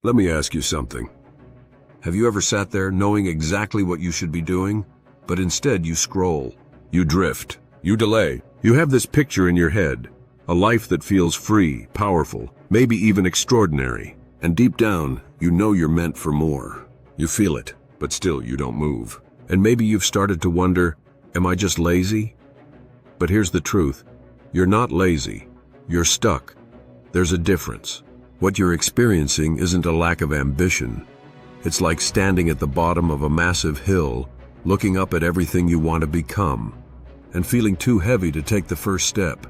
Let me ask you something. Have you ever sat there knowing exactly what you should be doing, but instead you scroll, you drift, you delay? You have this picture in your head, a life that feels free, powerful, maybe even extraordinary. And deep down, you know you're meant for more. You feel it, but still you don't move. And maybe you've started to wonder, am I just lazy? But here's the truth. You're not lazy. You're stuck. There's a difference. What you're experiencing isn't a lack of ambition. It's like standing at the bottom of a massive hill, looking up at everything you want to become, and feeling too heavy to take the first step.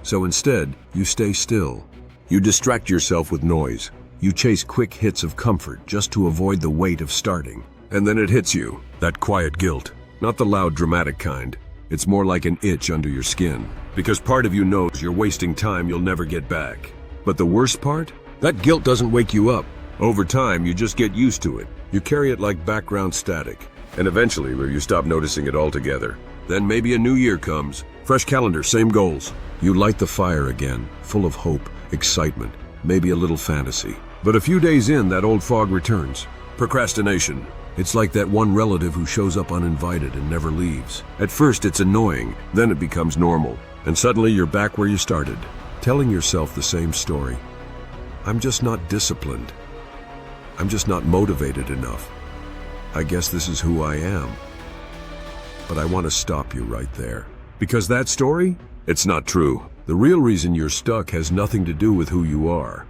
So instead, you stay still. You distract yourself with noise. You chase quick hits of comfort just to avoid the weight of starting. And then it hits you, that quiet guilt. Not the loud, dramatic kind. It's more like an itch under your skin. Because part of you knows you're wasting time you'll never get back. But the worst part? That guilt doesn't wake you up. Over time, you just get used to it. You carry it like background static. And eventually, you stop noticing it altogether. Then maybe a new year comes. Fresh calendar, same goals. You light the fire again, full of hope, excitement, maybe a little fantasy. But a few days in, that old fog returns. Procrastination. It's like that one relative who shows up uninvited and never leaves. At first, it's annoying. Then it becomes normal. And suddenly, you're back where you started, telling yourself the same story. I'm just not disciplined. I'm just not motivated enough. I guess this is who I am. But I want to stop you right there. Because that story? It's not true. The real reason you're stuck has nothing to do with who you are,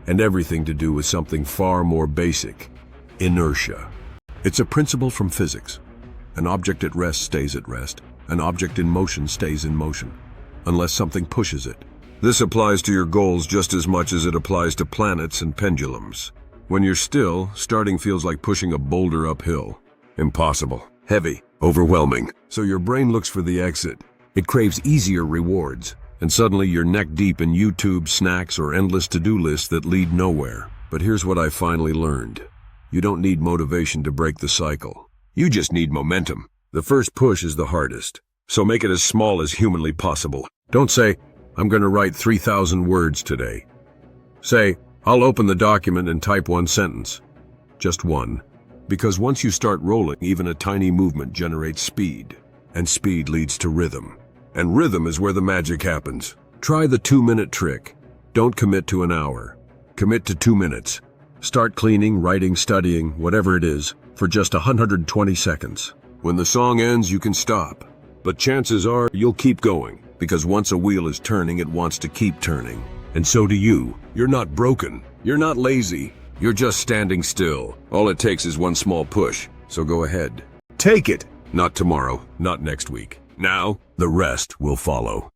and everything to do with something far more basic: inertia. It's a principle from physics. An object at rest stays at rest. An object in motion stays in motion, unless something pushes it. This applies to your goals just as much as it applies to planets and pendulums. When you're still, starting feels like pushing a boulder uphill. Impossible, heavy, overwhelming. So your brain looks for the exit. It craves easier rewards. And suddenly you're neck deep in YouTube, snacks, or endless to-do lists that lead nowhere. But here's what I finally learned. You don't need motivation to break the cycle. You just need momentum. The first push is the hardest. So make it as small as humanly possible. Don't say, I'm going to write 3,000 words today. Say, I'll open the document and type one sentence. Just one. Because once you start rolling, even a tiny movement generates speed. And speed leads to rhythm. And rhythm is where the magic happens. Try the 2-minute trick. Don't commit to an hour. Commit to 2 minutes. Start cleaning, writing, studying, whatever it is, for just 120 seconds. When the song ends, you can stop. But chances are you'll keep going. Because once a wheel is turning, it wants to keep turning. And so do you. You're not broken. You're not lazy. You're just standing still. All it takes is one small push. So go ahead. Take it. Not tomorrow, not next week. Now, the rest will follow.